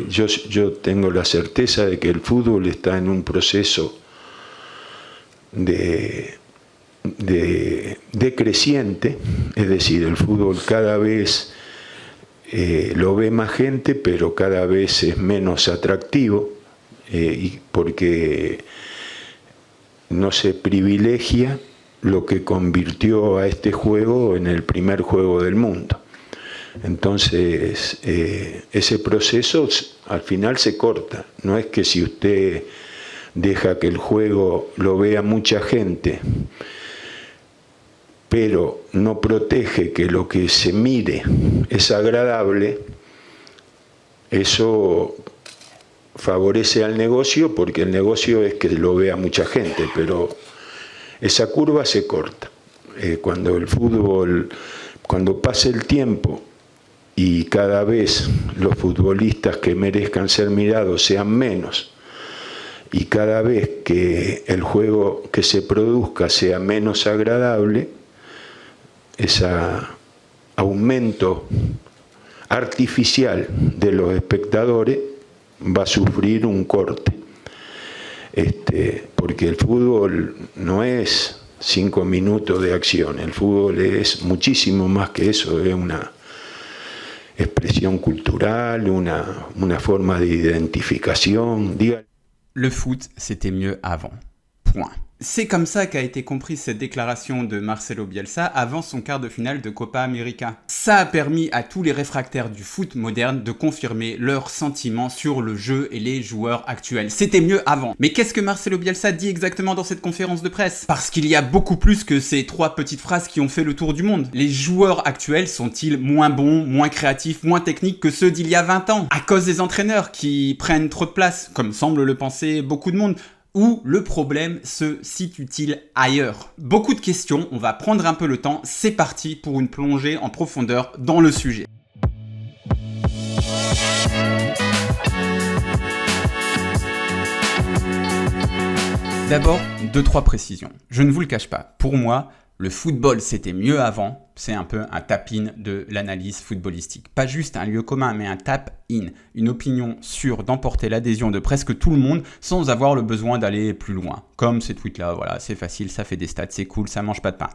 Yo tengo la certeza de que el fútbol está en un proceso decreciente, es decir, el fútbol cada vez lo ve más gente, pero cada vez es menos atractivo, porque no se privilegia lo que convirtió a este juego en el primer juego del mundo. Entonces, ese proceso al final se corta. No es que si usted deja que el juego lo vea mucha gente, pero no protege que lo que se mire es agradable, eso favorece al negocio, porque el negocio es que lo vea mucha gente, pero esa curva se corta. Cuando el fútbol, cuando pase el tiempo y cada vez los futbolistas que merezcan ser mirados sean menos, y cada vez que el juego que se produzca sea menos agradable, ese aumento artificial de los espectadores va a sufrir un corte. Porque el fútbol no es 5 minutos de acción, el fútbol es muchísimo más que eso, es una expresión cultural, una forma de identificación. Le foot, c'était mieux avant. Point. C'est comme ça qu'a été comprise cette déclaration de Marcelo Bielsa avant son quart de finale de Copa América. Ça a permis à tous les réfractaires du foot moderne de confirmer leurs sentiments sur le jeu et les joueurs actuels. C'était mieux avant. Mais qu'est-ce que Marcelo Bielsa dit exactement dans cette conférence de presse? Parce qu'il y a beaucoup plus que ces 3 petites phrases qui ont fait le tour du monde. Les joueurs actuels sont-ils moins bons, moins créatifs, moins techniques que ceux d'il y a 20 ans? À cause des entraîneurs qui prennent trop de place, comme semble le penser beaucoup de monde? Où le problème se situe-t-il ailleurs? Beaucoup de questions, on va prendre un peu le temps, c'est parti pour une plongée en profondeur dans le sujet. D'abord, 2-3 précisions. Je ne vous le cache pas, pour moi, le football c'était mieux avant, c'est un peu un tap-in de l'analyse footballistique. Pas juste un lieu commun, mais un tap-in, une opinion sûre d'emporter l'adhésion de presque tout le monde sans avoir le besoin d'aller plus loin. Comme ces tweets-là, voilà, c'est facile, ça fait des stats, c'est cool, ça mange pas de pain.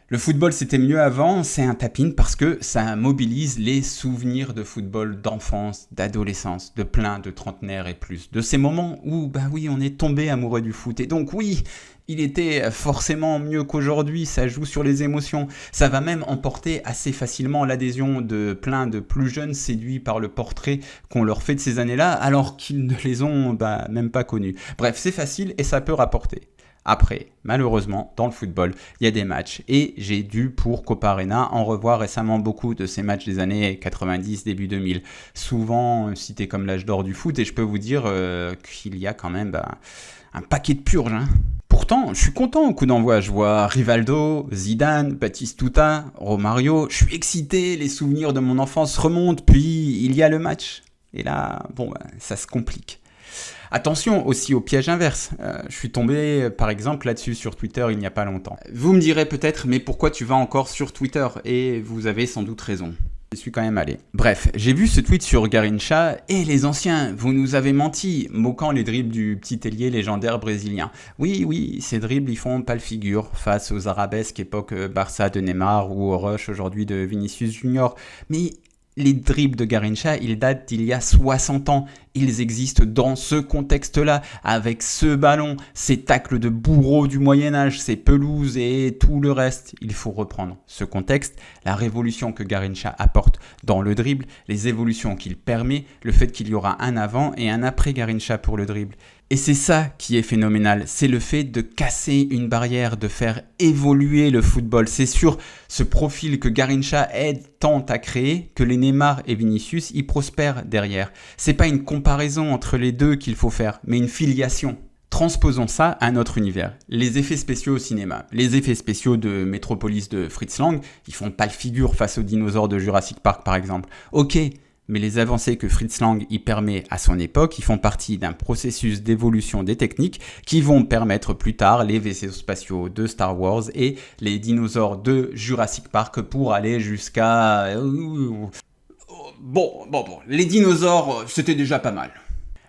Le football c'était mieux avant, c'est un tap-in parce que ça mobilise les souvenirs de football d'enfance, d'adolescence, de plein de trentenaires et plus. De ces moments où, bah oui, on est tombé amoureux du foot. Et donc oui, il était forcément mieux qu'aujourd'hui, ça joue sur les émotions. Ça va même emporter assez facilement l'adhésion de plein de plus jeunes séduits par le portrait qu'on leur fait de ces années-là, alors qu'ils ne les ont même pas connus. Bref, c'est facile et ça peut rapporter. Après, malheureusement, dans le football, il y a des matchs et j'ai dû, pour Copa Arena, en revoir récemment beaucoup de ces matchs des années 90, début 2000. Souvent cités comme l'âge d'or du foot et je peux vous dire qu'il y a quand même un paquet de purges. Pourtant, je suis content au coup d'envoi. Je vois Rivaldo, Zidane, Batistuta, Romario. Je suis excité, les souvenirs de mon enfance remontent, puis il y a le match. Et là, ça se complique. Attention aussi au piège inverse. Je suis tombé par exemple là-dessus sur Twitter il n'y a pas longtemps. Vous me direz peut-être, mais pourquoi tu vas encore sur Twitter? Et vous avez sans doute raison. Je suis quand même allé. Bref, j'ai vu ce tweet sur Garrincha et les anciens, vous nous avez menti, moquant les dribbles du petit ailier légendaire brésilien. Oui, ces dribbles ils font pas le figure face aux arabesques époque Barça de Neymar ou au rush aujourd'hui de Vinicius Junior. Mais les dribbles de Garrincha, ils datent d'il y a 60 ans. Ils existent dans ce contexte-là, avec ce ballon, ces tacles de bourreaux du Moyen-Âge, ces pelouses et tout le reste. Il faut reprendre ce contexte, la révolution que Garrincha apporte dans le dribble, les évolutions qu'il permet, le fait qu'il y aura un avant et un après Garrincha pour le dribble. Et c'est ça qui est phénoménal, c'est le fait de casser une barrière, de faire évoluer le football. C'est sur ce profil que Garrincha aide tant à créer que les Neymar et Vinicius y prospèrent derrière. C'est pas une comparaison entre les deux qu'il faut faire, mais une filiation. Transposons ça à notre univers. Les effets spéciaux au cinéma. Les effets spéciaux de Metropolis de Fritz Lang, ils font pas le figure face aux dinosaures de Jurassic Park par exemple. Ok, mais les avancées que Fritz Lang y permet à son époque, ils font partie d'un processus d'évolution des techniques qui vont permettre plus tard les vaisseaux spatiaux de Star Wars et les dinosaures de Jurassic Park pour aller jusqu'à bon, les dinosaures, c'était déjà pas mal.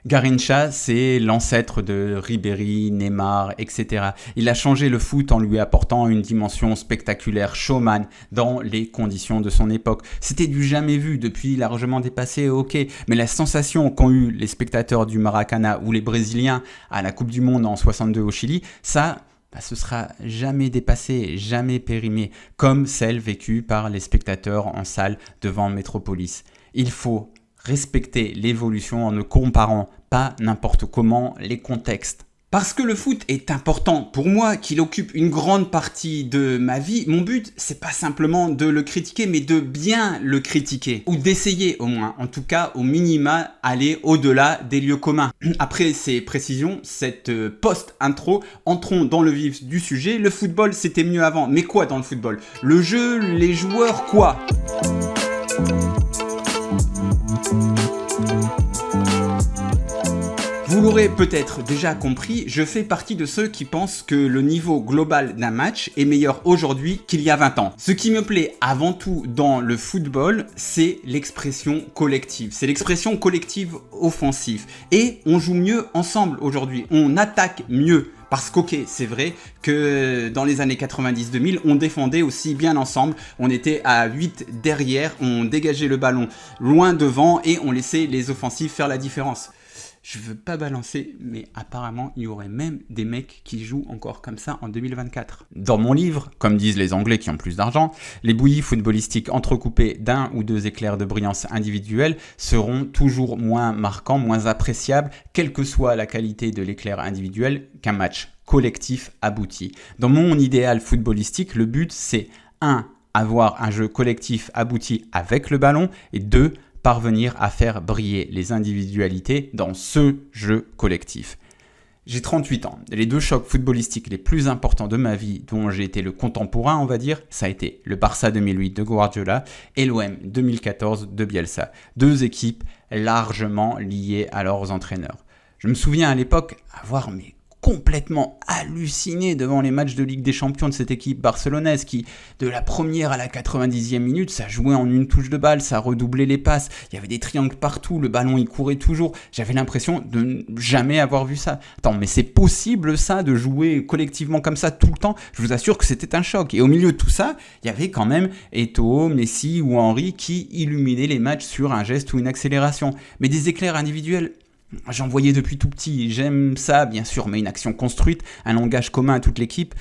Garrincha, c'est l'ancêtre de Ribéry, Neymar, etc. Il a changé le foot en lui apportant une dimension spectaculaire, showman, dans les conditions de son époque. C'était du jamais vu, depuis largement dépassé, ok. Mais la sensation qu'ont eu les spectateurs du Maracana ou les Brésiliens à la Coupe du Monde en 62 au Chili, ça... ce sera jamais dépassé, jamais périmé, comme celle vécue par les spectateurs en salle devant Metropolis. Il faut respecter l'évolution en ne comparant pas n'importe comment les contextes. Parce que le foot est important pour moi, qu'il occupe une grande partie de ma vie, mon but, c'est pas simplement de le critiquer, mais de bien le critiquer. Ou d'essayer au moins, en tout cas au minima, aller au-delà des lieux communs. Après ces précisions, cette post-intro, entrons dans le vif du sujet. Le football, c'était mieux avant. Mais quoi dans le football? Le jeu, les joueurs, quoi? Vous l'aurez peut-être déjà compris, je fais partie de ceux qui pensent que le niveau global d'un match est meilleur aujourd'hui qu'il y a 20 ans. Ce qui me plaît avant tout dans le football, c'est l'expression collective. C'est l'expression collective offensive. Et on joue mieux ensemble aujourd'hui. On attaque mieux. Parce qu'ok, c'est vrai que dans les années 90-2000, on défendait aussi bien ensemble. On était à 8 derrière, on dégageait le ballon loin devant et on laissait les offensifs faire la différence. Je veux pas balancer, mais apparemment, il y aurait même des mecs qui jouent encore comme ça en 2024. Dans mon livre, comme disent les Anglais qui ont plus d'argent, les bouillies footballistiques entrecoupées d'un ou deux éclairs de brillance individuelle seront toujours moins marquants, moins appréciables, quelle que soit la qualité de l'éclair individuel, qu'un match collectif abouti. Dans mon idéal footballistique, le but c'est 1. Avoir un jeu collectif abouti avec le ballon et 2. Parvenir à faire briller les individualités dans ce jeu collectif. J'ai 38 ans. Les deux chocs footballistiques les plus importants de ma vie, dont j'ai été le contemporain, on va dire, ça a été le Barça 2008 de Guardiola et l'OM 2014 de Bielsa. Deux équipes largement liées à leurs entraîneurs. Je me souviens à l'époque avoir complètement halluciné devant les matchs de Ligue des Champions de cette équipe barcelonaise qui, de la première à la 90e minute, ça jouait en une touche de balle, ça redoublait les passes, il y avait des triangles partout, le ballon il courait toujours, j'avais l'impression de ne jamais avoir vu ça. Attends, mais c'est possible ça, de jouer collectivement comme ça tout le temps? Je vous assure que c'était un choc. Et au milieu de tout ça, il y avait quand même Eto'o, Messi ou Henry qui illuminaient les matchs sur un geste ou une accélération. Mais des éclairs individuels, j'en voyais depuis tout petit, j'aime ça bien sûr, mais une action construite, un langage commun à toute l'équipe,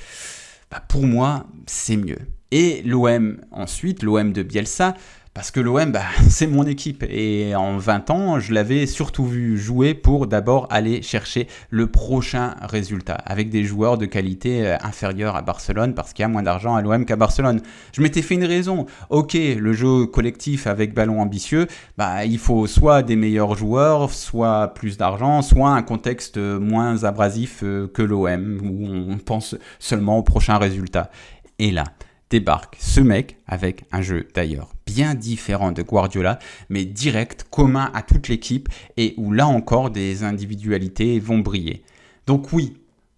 pour moi c'est mieux. Et l'OM ensuite, l'OM de Bielsa, parce que l'OM, c'est mon équipe. Et en 20 ans, je l'avais surtout vu jouer pour d'abord aller chercher le prochain résultat, avec des joueurs de qualité inférieure à Barcelone, parce qu'il y a moins d'argent à l'OM qu'à Barcelone. Je m'étais fait une raison. Ok, le jeu collectif avec ballon ambitieux, il faut soit des meilleurs joueurs, soit plus d'argent, soit un contexte moins abrasif que l'OM, où on pense seulement au prochain résultat. Et là, débarque ce mec avec un jeu d'ailleurs bien différent de Guardiola, mais direct, commun à toute l'équipe et où là encore des individualités vont briller. Donc oui,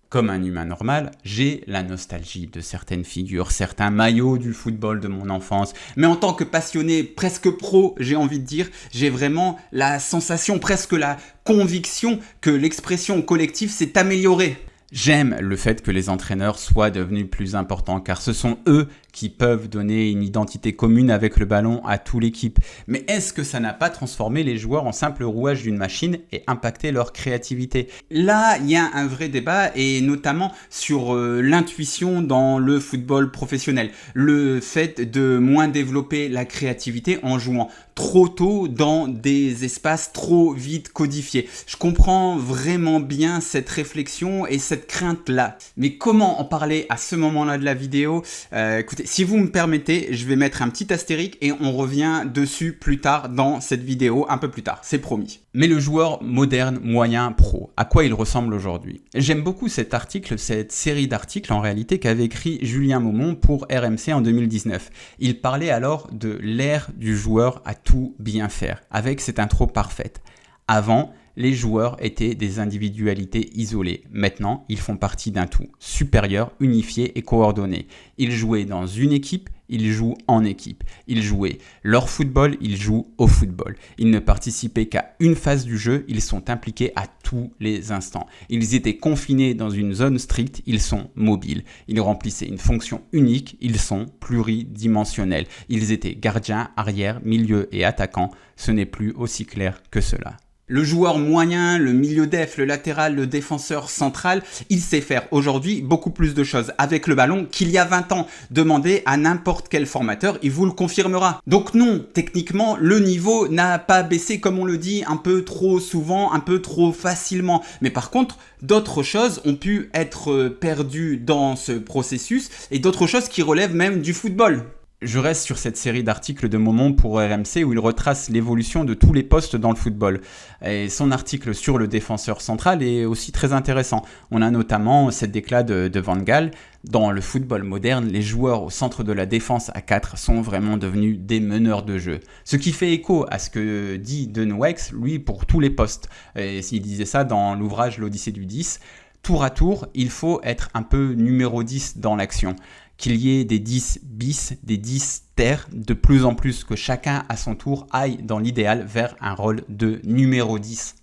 comme un humain normal, j'ai la nostalgie de certaines figures, certains maillots du football de mon enfance, mais en tant que passionné presque pro, j'ai envie de dire, j'ai vraiment la sensation, presque la conviction que l'expression collective s'est améliorée. J'aime le fait que les entraîneurs soient devenus plus importants car ce sont eux qui peuvent donner une identité commune avec le ballon à toute l'équipe. Mais est-ce que ça n'a pas transformé les joueurs en simple rouage d'une machine et impacté leur créativité? Là, il y a un vrai débat et notamment sur l'intuition dans le football professionnel. Le fait de moins développer la créativité en jouant trop tôt dans des espaces trop vite codifiés. Je comprends vraiment bien cette réflexion et cette crainte-là. Mais comment en parler à ce moment-là de la vidéo? Écoutez, si vous me permettez, je vais mettre un petit astérisque et on revient dessus plus tard dans cette vidéo, un peu plus tard, c'est promis. Mais le joueur moderne, moyen, pro, à quoi il ressemble aujourd'hui? J'aime beaucoup cet article, cette série d'articles en réalité qu'avait écrit Julien Maumont pour RMC en 2019. Il parlait alors de l'ère du joueur à tout bien faire, avec cette intro parfaite. Avant, les joueurs étaient des individualités isolées. Maintenant, ils font partie d'un tout, supérieur, unifié et coordonné. Ils jouaient dans une équipe, ils jouent en équipe. Ils jouaient leur football, ils jouent au football. Ils ne participaient qu'à une phase du jeu, ils sont impliqués à tous les instants. Ils étaient confinés dans une zone stricte, ils sont mobiles. Ils remplissaient une fonction unique, ils sont pluridimensionnels. Ils étaient gardiens, arrière, milieu et attaquants. Ce n'est plus aussi clair que cela. Le joueur moyen, le milieu def, le latéral, le défenseur central, il sait faire aujourd'hui beaucoup plus de choses avec le ballon qu'il y a 20 ans. Demandez à n'importe quel formateur, il vous le confirmera. Donc non, techniquement, le niveau n'a pas baissé comme on le dit un peu trop souvent, un peu trop facilement. Mais par contre, d'autres choses ont pu être perdues dans ce processus et d'autres choses qui relèvent même du football. Je reste sur cette série d'articles de Momon pour RMC où il retrace l'évolution de tous les postes dans le football. Et son article sur le défenseur central est aussi très intéressant. On a notamment cette déclat de Van Gaal. Dans le football moderne, les joueurs au centre de la défense à 4 sont vraiment devenus des meneurs de jeu. Ce qui fait écho à ce que dit De Nouex, lui, pour tous les postes. Et il disait ça dans l'ouvrage L'Odyssée du 10. Tour à tour, il faut être un peu numéro 10 dans l'action. Qu'il y ait des 10 bis, des 10 terres, de plus en plus que chacun à son tour aille dans l'idéal vers un rôle de numéro 10.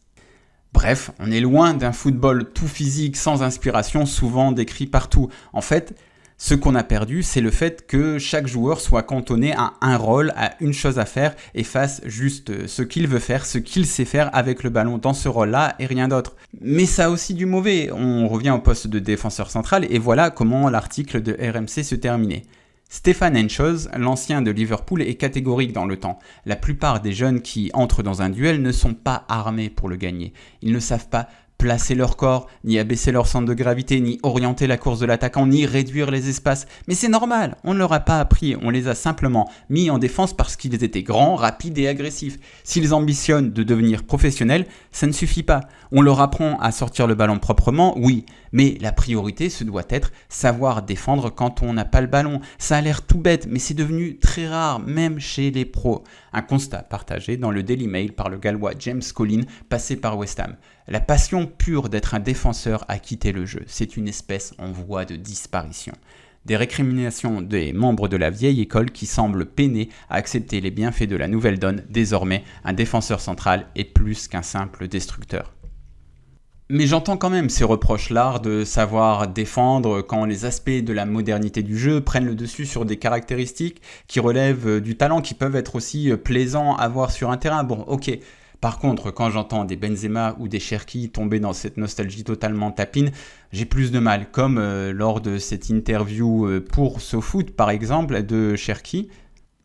Bref, on est loin d'un football tout physique, sans inspiration, souvent décrit partout. En fait, ce qu'on a perdu, c'est le fait que chaque joueur soit cantonné à un rôle, à une chose à faire et fasse juste ce qu'il veut faire, ce qu'il sait faire avec le ballon dans ce rôle-là et rien d'autre. Mais ça a aussi du mauvais. On revient au poste de défenseur central et voilà comment l'article de RMC se terminait. Stefan Henshaws, l'ancien de Liverpool, est catégorique dans le temps. La plupart des jeunes qui entrent dans un duel ne sont pas armés pour le gagner. Ils ne savent pas placer leur corps, ni abaisser leur centre de gravité, ni orienter la course de l'attaquant, ni réduire les espaces. Mais c'est normal, on ne leur a pas appris, on les a simplement mis en défense parce qu'ils étaient grands, rapides et agressifs. S'ils ambitionnent de devenir professionnels, ça ne suffit pas. On leur apprend à sortir le ballon proprement, oui, mais la priorité, ce doit être savoir défendre quand on n'a pas le ballon. Ça a l'air tout bête, mais c'est devenu très rare, même chez les pros. Un constat partagé dans le Daily Mail par le Gallois James Collin, passé par West Ham. La passion pure d'être un défenseur a quitté le jeu. C'est une espèce en voie de disparition. Des récriminations des membres de la vieille école qui semblent peiner à accepter les bienfaits de la nouvelle donne. Désormais, un défenseur central est plus qu'un simple destructeur. Mais j'entends quand même ces reproches-là de savoir défendre quand les aspects de la modernité du jeu prennent le dessus sur des caractéristiques qui relèvent du talent, qui peuvent être aussi plaisants à voir sur un terrain. Bon, ok. Par contre, quand j'entends des Benzema ou des Cherki tomber dans cette nostalgie totalement tapine, j'ai plus de mal. Comme lors de cette interview pour SoFoot, par exemple, de Cherki.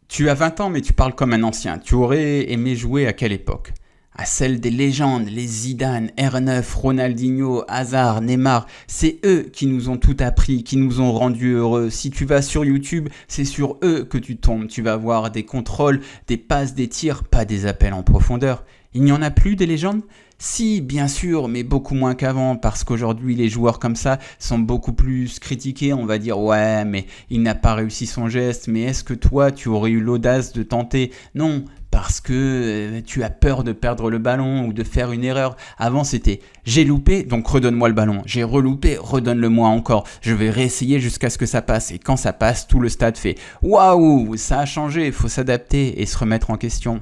Tu as 20 ans, mais tu parles comme un ancien. Tu aurais aimé jouer à quelle époque ? À celle des légendes, les Zidane, R9, Ronaldinho, Hazard, Neymar. C'est eux qui nous ont tout appris, qui nous ont rendus heureux. Si tu vas sur YouTube, c'est sur eux que tu tombes. Tu vas voir des contrôles, des passes, des tirs, pas des appels en profondeur. Il n'y en a plus des légendes ? Si, bien sûr, mais beaucoup moins qu'avant, parce qu'aujourd'hui, les joueurs comme ça sont beaucoup plus critiqués. On va dire, ouais, mais il n'a pas réussi son geste, mais est-ce que toi, tu aurais eu l'audace de tenter ? Non, parce que tu as peur de perdre le ballon ou de faire une erreur. Avant, c'était, j'ai loupé, donc redonne-moi le ballon. J'ai reloupé, redonne-le-moi encore. Je vais réessayer jusqu'à ce que ça passe. Et quand ça passe, tout le stade fait, waouh, ça a changé, il faut s'adapter et se remettre en question.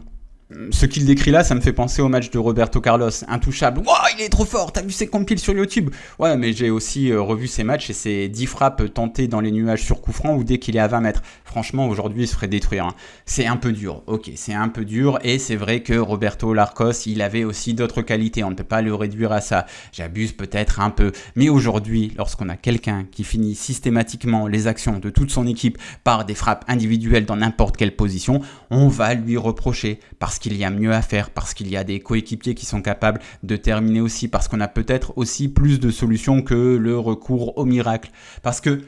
Ce qu'il décrit là, ça me fait penser au match de Roberto Carlos, intouchable. Wow, il est trop fort, t'as vu ses compiles sur YouTube ? Ouais, mais j'ai aussi revu ses matchs et ses 10 frappes tentées dans les nuages sur coup franc ou dès qu'il est à 20 mètres. Franchement, aujourd'hui, il se ferait détruire. C'est un peu dur, ok, c'est un peu dur et c'est vrai que Roberto Larcos, il avait aussi d'autres qualités, on ne peut pas le réduire à ça. J'abuse peut-être un peu, mais aujourd'hui, lorsqu'on a quelqu'un qui finit systématiquement les actions de toute son équipe par des frappes individuelles dans n'importe quelle position, on va lui reprocher parce qu'il y a mieux à faire, parce qu'il y a des coéquipiers qui sont capables de terminer aussi, parce qu'on a peut-être aussi plus de solutions que le recours au miracle. Parce que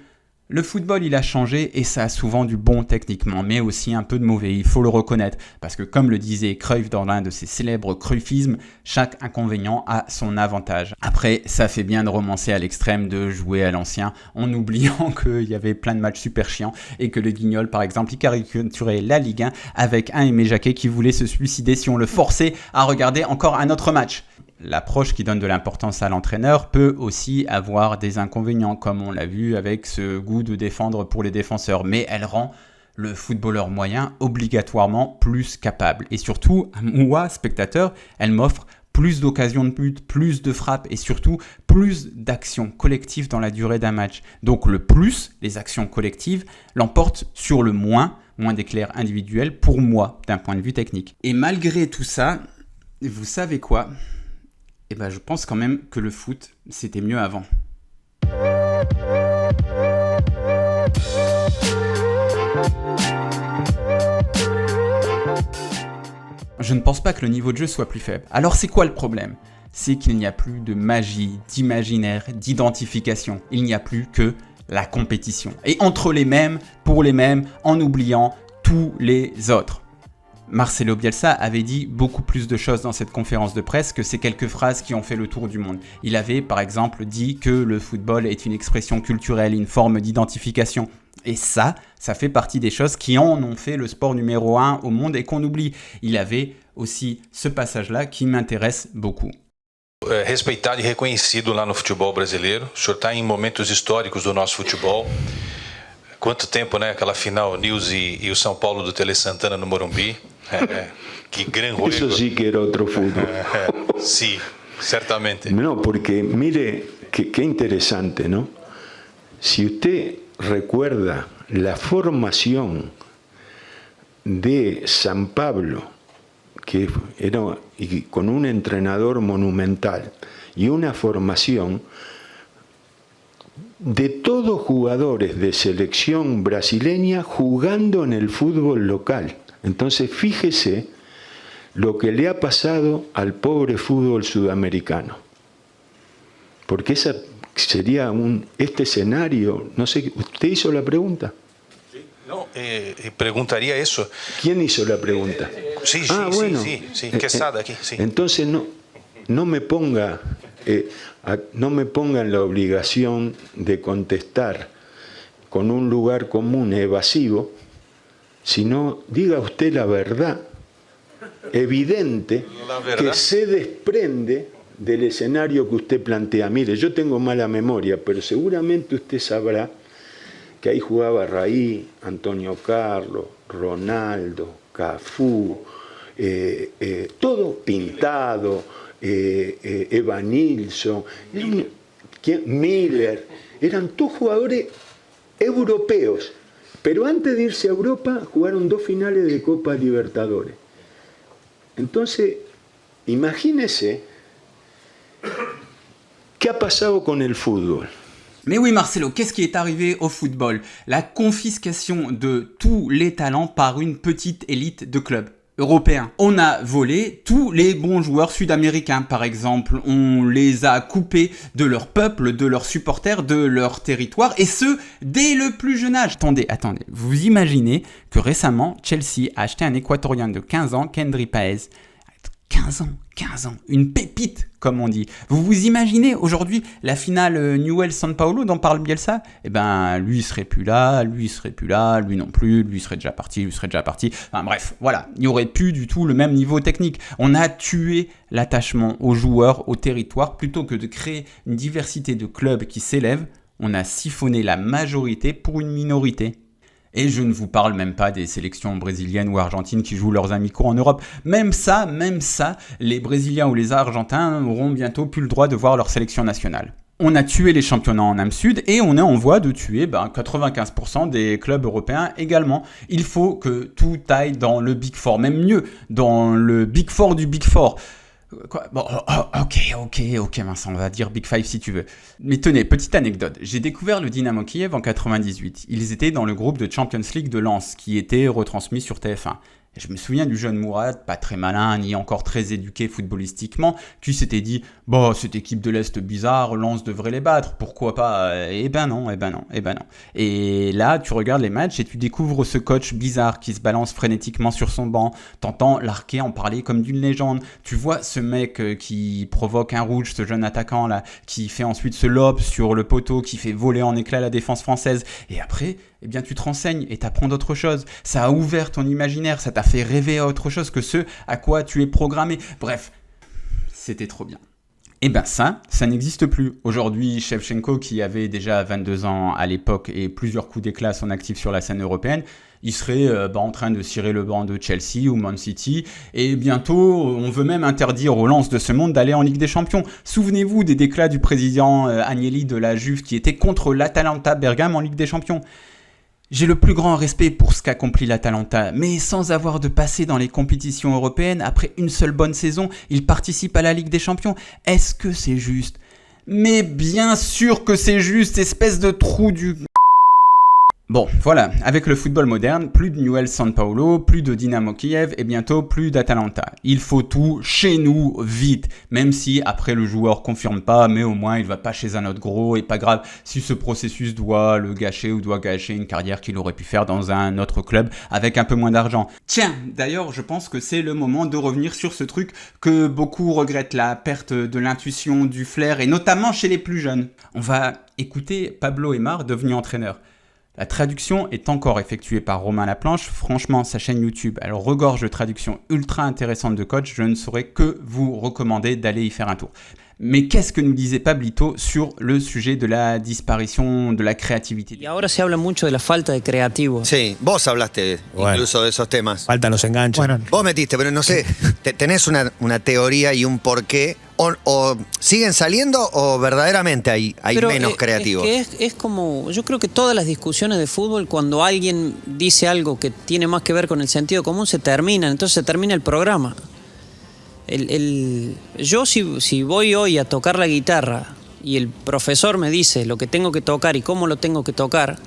le football, il a changé et ça a souvent du bon techniquement, mais aussi un peu de mauvais, il faut le reconnaître. Parce que comme le disait Cruyff dans l'un de ses célèbres Cruyffismes, chaque inconvénient a son avantage. Après, ça fait bien de romancer à l'extrême, de jouer à l'ancien, en oubliant qu'il y avait plein de matchs super chiants et que le Guignol, par exemple, il caricaturait la Ligue 1 avec un Aimé Jacquet qui voulait se suicider si on le forçait à regarder encore un autre match. l'approche qui donne de l'importance à l'entraîneur peut aussi avoir des inconvénients, comme on l'a vu avec ce goût de défendre pour les défenseurs, mais elle rend le footballeur moyen obligatoirement plus capable. Et surtout, moi, spectateur, elle m'offre plus d'occasions de but, plus de frappes et surtout plus d'actions collectives dans la durée d'un match. Donc le plus, les actions collectives, l'emportent sur le moins d'éclairs individuels pour moi, d'un point de vue technique. Et malgré tout ça, vous savez quoi ? Eh ben, je pense quand même que le foot, c'était mieux avant. Je ne pense pas que le niveau de jeu soit plus faible. Alors c'est quoi le problème ? C'est qu'il n'y a plus de magie, d'imaginaire, d'identification. Il n'y a plus que la compétition. Et entre les mêmes, pour les mêmes, en oubliant tous les autres. Marcelo Bielsa avait dit beaucoup plus de choses dans cette conférence de presse que ces quelques phrases qui ont fait le tour du monde. Il avait par exemple dit que le football est une expression culturelle, une forme d'identification. Et ça fait partie des choses qui en ont fait le sport numéro 1 au monde et qu'on oublie. Il avait aussi ce passage-là qui m'intéresse beaucoup. Respeitado e reconhecido lá no futebol brasileiro. O senhor está em momentos históricos do nosso futebol. Quanto tempo, né? Aquela final Nils e o São Paulo do Tele Santana no Morumbi. Que gran juego. Eso sí que era otro fútbol. Sí, certamente. No, porque mire, qué interesante, ¿no? Si usted recuerda la formación de San Pablo, que era y con un entrenador monumental y una formación de todos jugadores de selección brasileña jugando en el fútbol local. Entonces fíjese lo que le ha pasado al pobre fútbol sudamericano. Porque esa sería este escenario, no sé, ¿usted hizo la pregunta? No, preguntaría eso. ¿Quién hizo la pregunta? Sí, bueno. sí, Quesada aquí, sí. Entonces no me ponga en la obligación de contestar con un lugar común evasivo, sino diga usted la verdad evidente que se desprende del escenario que usted plantea. Mire, yo tengo mala memoria, pero seguramente usted sabrá que ahí jugaba Raí, Antonio Carlos, Ronaldo, Cafú, todo pintado, Evan Nilsson, Miller, eran todos jugadores europeos, pero antes de irse a Europa jugaron 2 finales de Copa Libertadores. Entonces, imagínese qué ha pasado con el fútbol. Mais oui Marcelo, qu'est-ce qui est arrivé au football ? La confiscation de tous les talents par une petite élite de clubs européens. On a volé tous les bons joueurs sud-américains par exemple, on les a coupés de leur peuple, de leurs supporters, de leur territoire, et ce, dès le plus jeune âge. Attendez, vous imaginez que récemment, Chelsea a acheté un Équatorien de 15 ans, Kendry Páez. 15 ans, une pépite comme on dit. Vous vous imaginez aujourd'hui la finale Newell's-San Paulo dont parle Bielsa ? Eh ben lui il serait plus là, lui non plus, lui serait déjà parti. Enfin bref, voilà, il n'y aurait plus du tout le même niveau technique. On a tué l'attachement aux joueurs, au territoire, plutôt que de créer une diversité de clubs qui s'élèvent, on a siphonné la majorité pour une minorité. Et je ne vous parle même pas des sélections brésiliennes ou argentines qui jouent leurs amicaux en Europe. Même ça, les Brésiliens ou les Argentins n'auront bientôt plus le droit de voir leur sélection nationale. On a tué les championnats en âme sud et on est en voie de tuer 95% des clubs européens également. Il faut que tout aille dans le Big Four, même mieux, dans le Big Four du Big Four. Quoi ? Bon, ok, Vincent, on va dire Big Five si tu veux. Mais tenez, petite anecdote. J'ai découvert le Dynamo Kiev en 98. Ils étaient dans le groupe de Champions League de Lens, qui était retransmis sur TF1. Et je me souviens du jeune Mourad, pas très malin, ni encore très éduqué footballistiquement, qui s'était dit « cette équipe de l'Est bizarre, Lens devrait les battre, pourquoi pas ?» Eh ben non. Et là, tu regardes les matchs et tu découvres ce coach bizarre qui se balance frénétiquement sur son banc, t'entends Larquet en parler comme d'une légende. Tu vois ce mec qui provoque un rouge, ce jeune attaquant là, qui fait ensuite ce lob sur le poteau, qui fait voler en éclats la défense française. Et après, eh bien tu te renseignes et t'apprends d'autres choses. Ça a ouvert ton imaginaire, ça t'a fait rêver à autre chose que ce à quoi tu es programmé. Bref, c'était trop bien. Eh ben ça n'existe plus. Aujourd'hui, Shevchenko, qui avait déjà 22 ans à l'époque et plusieurs coups d'éclat à son actif sur la scène européenne, il serait en train de cirer le banc de Chelsea ou Man City, et bientôt on veut même interdire aux lances de ce monde d'aller en Ligue des Champions. Souvenez-vous des déclats du président Agnelli de la Juve qui était contre l'Atalanta Bergame en Ligue des Champions. J'ai le plus grand respect pour ce qu'accomplit l'Atalanta, mais sans avoir de passé dans les compétitions européennes, après une seule bonne saison, il participe à la Ligue des Champions. Est-ce que c'est juste ? Mais bien sûr que c'est juste, espèce de trou du... Bon, voilà, avec le football moderne, plus de Newell's San Paolo, plus de Dynamo Kiev et bientôt plus d'Atalanta. Il faut tout chez nous, vite, même si après le joueur confirme pas, mais au moins il va pas chez un autre gros et pas grave si ce processus doit le gâcher ou doit gâcher une carrière qu'il aurait pu faire dans un autre club avec un peu moins d'argent. Tiens, d'ailleurs, je pense que c'est le moment de revenir sur ce truc que beaucoup regrettent, la perte de l'intuition, du flair et notamment chez les plus jeunes. On va écouter Pablo Aimar, devenu entraîneur. La traduction est encore effectuée par Romain Laplanche. Franchement, sa chaîne YouTube, elle regorge de traductions ultra intéressantes de coach. Je ne saurais que vous recommander d'aller y faire un tour. Mais qu'est-ce que nous disait Pablito sur le sujet de la disparition de la créativité? Y ahora se habla mucho de la falta de creativos. Sí, vos hablaste incluso de esos temas. Faltan los enganches. Bueno, Vos metiste, pero no sé, ¿tenés una teoría y un porqué? ¿O siguen saliendo o verdaderamente hay Pero menos creativos? Es como, yo creo que todas las discusiones de fútbol, cuando alguien dice algo que tiene más que ver con el sentido común, se terminan, entonces se termina el programa. Yo si voy hoy a tocar la guitarra y el profesor me dice lo que tengo que tocar y cómo lo tengo que tocar,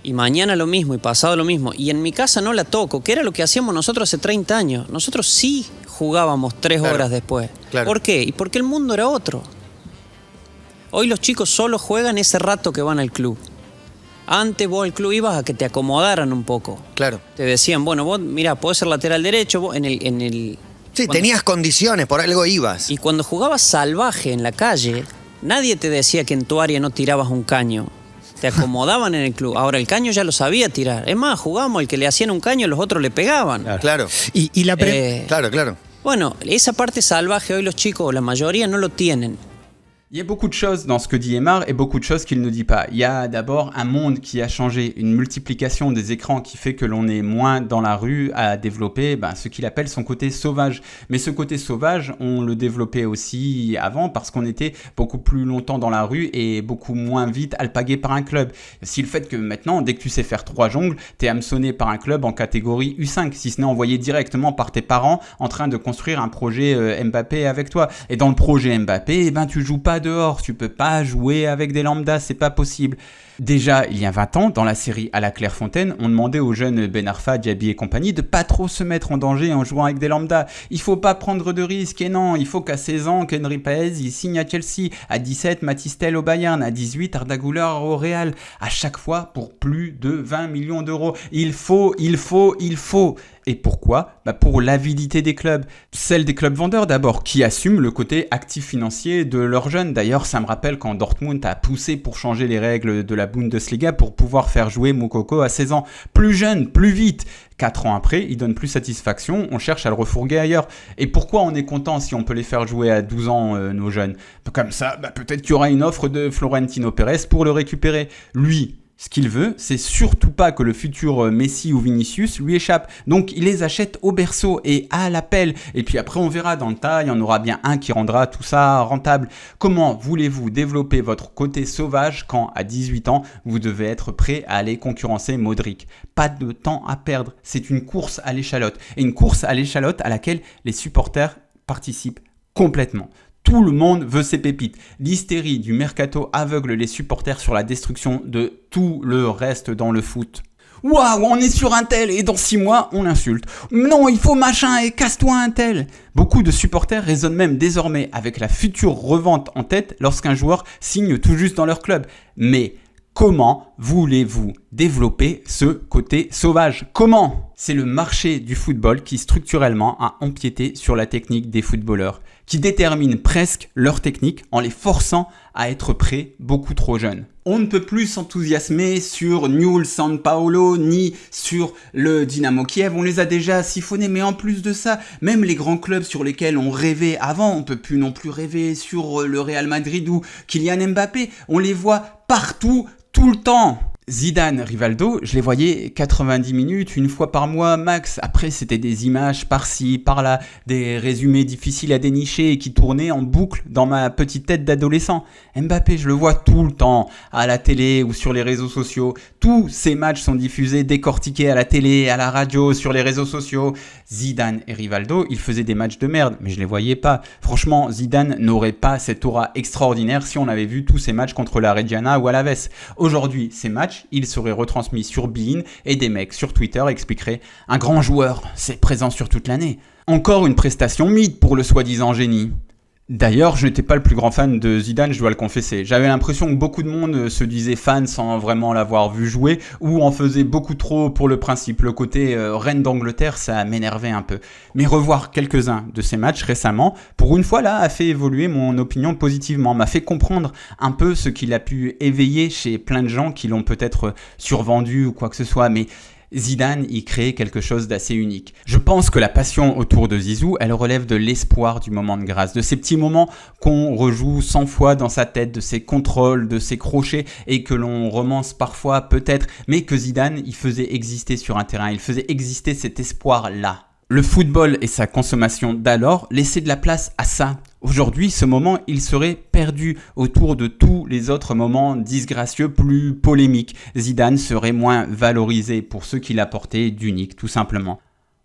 y mañana lo mismo y pasado lo mismo, y en mi casa no la toco, que era lo que hacíamos nosotros hace 30 años. Nosotros sí jugábamos 3 horas después. Claro. ¿Por qué? Y porque el mundo era otro. Hoy los chicos solo juegan ese rato que van al club. Antes vos al club ibas a que te acomodaran un poco. Claro. Te decían, bueno, vos, mirá, podés ser lateral derecho, vos en el Sí, cuando- tenías condiciones, por algo ibas. Y cuando jugabas salvaje en la calle, nadie te decía que en tu área no tirabas un caño. Te acomodaban en el club. Ahora el caño ya lo sabía tirar. Es más, jugábamos, el que le hacían un caño, los otros le pegaban. Claro, y la claro. Bueno, esa parte salvaje hoy los chicos, la mayoría, no lo tienen. Il y a beaucoup de choses dans ce que dit Aimar et beaucoup de choses qu'il ne dit pas. Il y a d'abord un monde qui a changé, une multiplication des écrans qui fait que l'on est moins dans la rue à développer ce qu'il appelle son côté sauvage. Mais ce côté sauvage, on le développait aussi avant parce qu'on était beaucoup plus longtemps dans la rue et beaucoup moins vite alpagué par un club. Si le fait que maintenant, dès que tu sais faire 3 jongles, t'es hameçonné par un club en catégorie U5, si ce n'est envoyé directement par tes parents en train de construire un projet Mbappé avec toi. Et dans le projet Mbappé, tu joues pas dehors, tu peux pas jouer avec des lambdas, c'est pas possible. Déjà, il y a 20 ans, dans la série À la Clairefontaine, on demandait aux jeunes Ben Arfa, Diaby et compagnie de pas trop se mettre en danger en jouant avec des lambdas. Il faut pas prendre de risques, et non, il faut qu'à 16 ans, Henry Paez, il signe à Chelsea, à 17, Matistel au Bayern, à 18, Arda Güler au Real, à chaque fois pour plus de 20 millions d'euros. Il faut. Et pourquoi ? Pour l'avidité des clubs. Celle des clubs vendeurs d'abord, qui assument le côté actif financier de leurs jeunes. D'ailleurs, ça me rappelle quand Dortmund a poussé pour changer les règles de la Bundesliga pour pouvoir faire jouer Moukoko à 16 ans. Plus jeune, plus vite. 4 ans après, il donne plus satisfaction, on cherche à le refourguer ailleurs. Et pourquoi on est content si on peut les faire jouer à 12 ans, nos jeunes ? Comme ça, peut-être qu'il y aura une offre de Florentino Pérez pour le récupérer. Lui, ce qu'il veut, c'est surtout pas que le futur Messi ou Vinicius lui échappe. Donc il les achète au berceau et à l'appel. Et puis après on verra dans le tas, il y en aura bien un qui rendra tout ça rentable. Comment voulez-vous développer votre côté sauvage quand à 18 ans vous devez être prêt à aller concurrencer Modric ? Pas de temps à perdre, c'est une course à l'échalote. Et une course à l'échalote à laquelle les supporters participent complètement. Tout le monde veut ses pépites. L'hystérie du mercato aveugle les supporters sur la destruction de tout le reste dans le foot. Waouh, on est sur un tel et dans 6 mois, on l'insulte. Non, il faut machin et casse-toi un tel. Beaucoup de supporters raisonnent même désormais avec la future revente en tête lorsqu'un joueur signe tout juste dans leur club. Mais comment voulez-vous développer ce côté sauvage ? Comment ? C'est le marché du football qui structurellement a empiété sur la technique des footballeurs, qui détermine presque leur technique en les forçant à être prêts beaucoup trop jeunes. On ne peut plus s'enthousiasmer sur Newell's San Paolo ni sur le Dynamo Kiev, on les a déjà siphonnés, mais en plus de ça, même les grands clubs sur lesquels on rêvait avant, on peut plus non plus rêver sur le Real Madrid ou Kylian Mbappé, on les voit partout, tout le temps. Zidane, Rivaldo, je les voyais 90 minutes, une fois par mois max. Après, c'était des images par-ci, par-là, des résumés difficiles à dénicher et qui tournaient en boucle dans ma petite tête d'adolescent. Mbappé, je le vois tout le temps, à la télé ou sur les réseaux sociaux. Tous ces matchs sont diffusés, décortiqués à la télé, à la radio, sur les réseaux sociaux. Zidane et Rivaldo, ils faisaient des matchs de merde, mais je les voyais pas. Franchement, Zidane n'aurait pas cette aura extraordinaire si on avait vu tous ces matchs contre la Reggiana ou Alaves. Aujourd'hui, ces matchs, il serait retransmis sur beIN et des mecs sur Twitter expliqueraient « Un grand joueur, c'est présent sur toute l'année ». Encore une prestation mythe pour le soi-disant génie. D'ailleurs, je n'étais pas le plus grand fan de Zidane, je dois le confesser. J'avais l'impression que beaucoup de monde se disait fan sans vraiment l'avoir vu jouer ou en faisait beaucoup trop pour le principe. Le côté reine d'Angleterre, ça m'énervait un peu. Mais revoir quelques-uns de ces matchs récemment, pour une fois là, a fait évoluer mon opinion positivement, m'a fait comprendre un peu ce qu'il a pu éveiller chez plein de gens qui l'ont peut-être survendu ou quoi que ce soit, mais Zidane y crée quelque chose d'assez unique. Je pense que la passion autour de Zizou, elle relève de l'espoir du moment de grâce, de ces petits moments qu'on rejoue 100 fois dans sa tête, de ses contrôles, de ses crochets et que l'on romance parfois peut-être, mais que Zidane, il faisait exister sur un terrain, il faisait exister cet espoir-là. Le football et sa consommation d'alors laissaient de la place à ça. Aujourd'hui, ce moment, il serait perdu autour de tous les autres moments disgracieux, plus polémiques. Zidane serait moins valorisé pour ce qu'il apportait d'unique, tout simplement.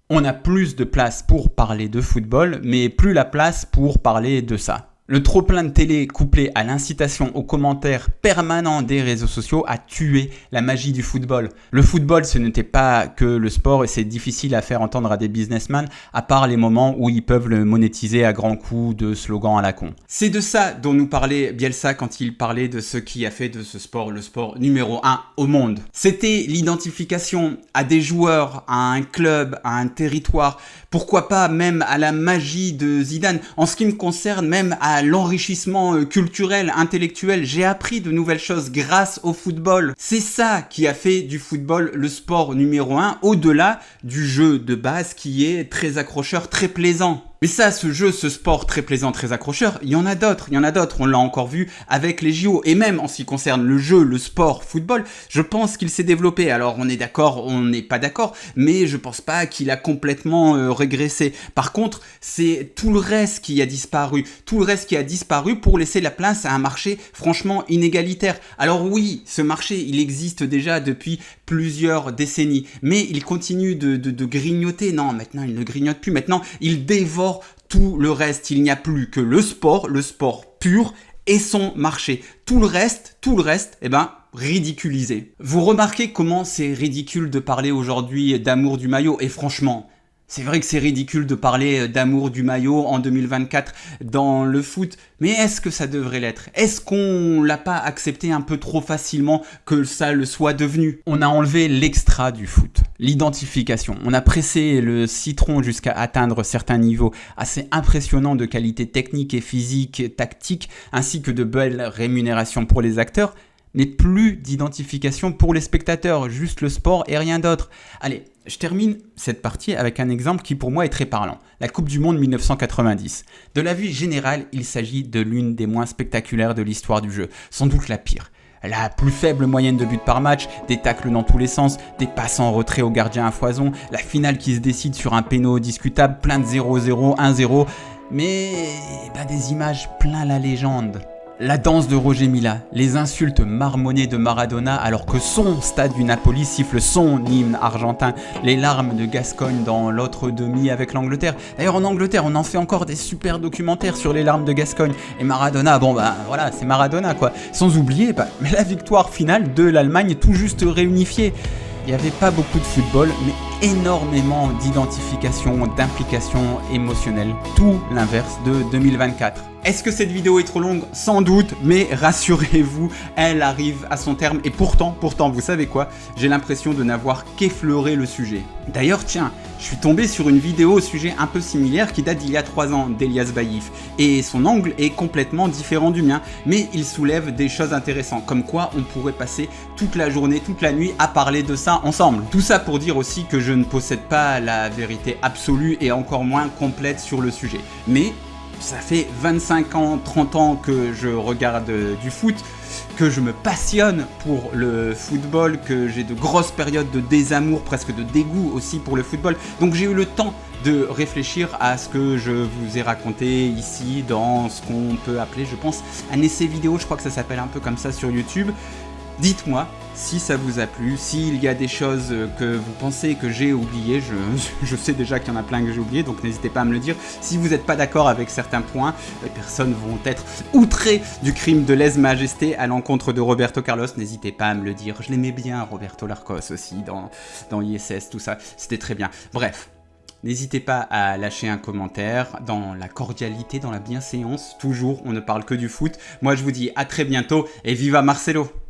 On a plus de place pour parler de football, mais plus la place pour parler de ça. Le trop-plein de télé couplé à l'incitation aux commentaires permanents des réseaux sociaux a tué la magie du football. Le football, ce n'était pas que le sport et c'est difficile à faire entendre à des businessmen à part les moments où ils peuvent le monétiser à grands coups de slogans à la con. C'est de ça dont nous parlait Bielsa quand il parlait de ce qui a fait de ce sport le sport numéro 1 au monde. C'était l'identification à des joueurs, à un club, à un territoire, pourquoi pas même à la magie de Zidane. En ce qui me concerne, même à l'enrichissement culturel, intellectuel. J'ai appris de nouvelles choses grâce au football. C'est ça qui a fait du football le sport numéro 1, au-delà du jeu de base qui est très accrocheur, très plaisant. Mais ça, ce jeu, ce sport très plaisant, très accrocheur, il y en a d'autres, on l'a encore vu avec les JO. Et même en ce qui concerne le jeu, le sport, football, je pense qu'il s'est développé. Alors on est d'accord, on n'est pas d'accord, mais je pense pas qu'il a complètement régressé. Par contre, c'est tout le reste qui a disparu. Tout le reste qui a disparu pour laisser la place à un marché franchement inégalitaire. Alors oui, ce marché, il existe déjà depuis plusieurs décennies, mais il continue de grignoter. Non, maintenant il ne grignote plus, maintenant il dévore tout le reste. Il n'y a plus que le sport pur et son marché. Tout le reste, ridiculisé. Vous remarquez comment c'est ridicule de parler aujourd'hui d'amour du maillot, et franchement, c'est vrai que c'est ridicule de parler d'amour du maillot en 2024 dans le foot, mais est-ce que ça devrait l'être ? Est-ce qu'on l'a pas accepté un peu trop facilement que ça le soit devenu ? On a enlevé l'extra du foot, l'identification. On a pressé le citron jusqu'à atteindre certains niveaux assez impressionnants de qualité technique et physique, tactique, ainsi que de belles rémunérations pour les acteurs, mais plus d'identification pour les spectateurs, juste le sport et rien d'autre. Allez, je termine cette partie avec un exemple qui pour moi est très parlant. La Coupe du Monde 1990. De la vue générale, il s'agit de l'une des moins spectaculaires de l'histoire du jeu, sans doute la pire. La plus faible moyenne de buts par match, des tacles dans tous les sens, des passes en retrait au gardien à foison, la finale qui se décide sur un péno discutable, plein de 0-0, 1-0, mais des images plein la légende. La danse de Roger Mila, les insultes marmonnées de Maradona alors que son stade du Napoli siffle son hymne argentin, les larmes de Gascogne dans l'autre demi avec l'Angleterre. D'ailleurs en Angleterre on en fait encore des super documentaires sur les larmes de Gascogne. Et Maradona, voilà, c'est Maradona quoi. Sans oublier la victoire finale de l'Allemagne tout juste réunifiée. Il n'y avait pas beaucoup de football, mais énormément d'identification, d'implication émotionnelle. Tout l'inverse de 2024. Est-ce que cette vidéo est trop longue? Sans doute, mais rassurez-vous, elle arrive à son terme. Et pourtant, vous savez quoi? J'ai l'impression de n'avoir qu'effleuré le sujet. D'ailleurs, tiens, je suis tombé sur une vidéo au sujet un peu similaire qui date d'il y a 3 ans d'Elias Baïf. Et son angle est complètement différent du mien, mais il soulève des choses intéressantes. Comme quoi, on pourrait passer toute la journée, toute la nuit à parler de ça ensemble. Tout ça pour dire aussi que je ne possède pas la vérité absolue et encore moins complète sur le sujet. Mais ça fait 25 ans, 30 ans que je regarde du foot, que je me passionne pour le football, que j'ai de grosses périodes de désamour, presque de dégoût aussi pour le football. Donc j'ai eu le temps de réfléchir à ce que je vous ai raconté ici dans ce qu'on peut appeler, je pense, un essai vidéo. Je crois que ça s'appelle un peu comme ça sur YouTube. Dites-moi si ça vous a plu, s'il y a des choses que vous pensez que j'ai oubliées. Je sais déjà qu'il y en a plein que j'ai oubliées, donc n'hésitez pas à me le dire. Si vous n'êtes pas d'accord avec certains points, les personnes vont être outrées du crime de lèse-majesté à l'encontre de Roberto Carlos. N'hésitez pas à me le dire. Je l'aimais bien, Roberto Larcos aussi, dans ISS, tout ça. C'était très bien. Bref. N'hésitez pas à lâcher un commentaire dans la cordialité, dans la bienséance. Toujours, on ne parle que du foot. Moi, je vous dis à très bientôt et viva Marcelo!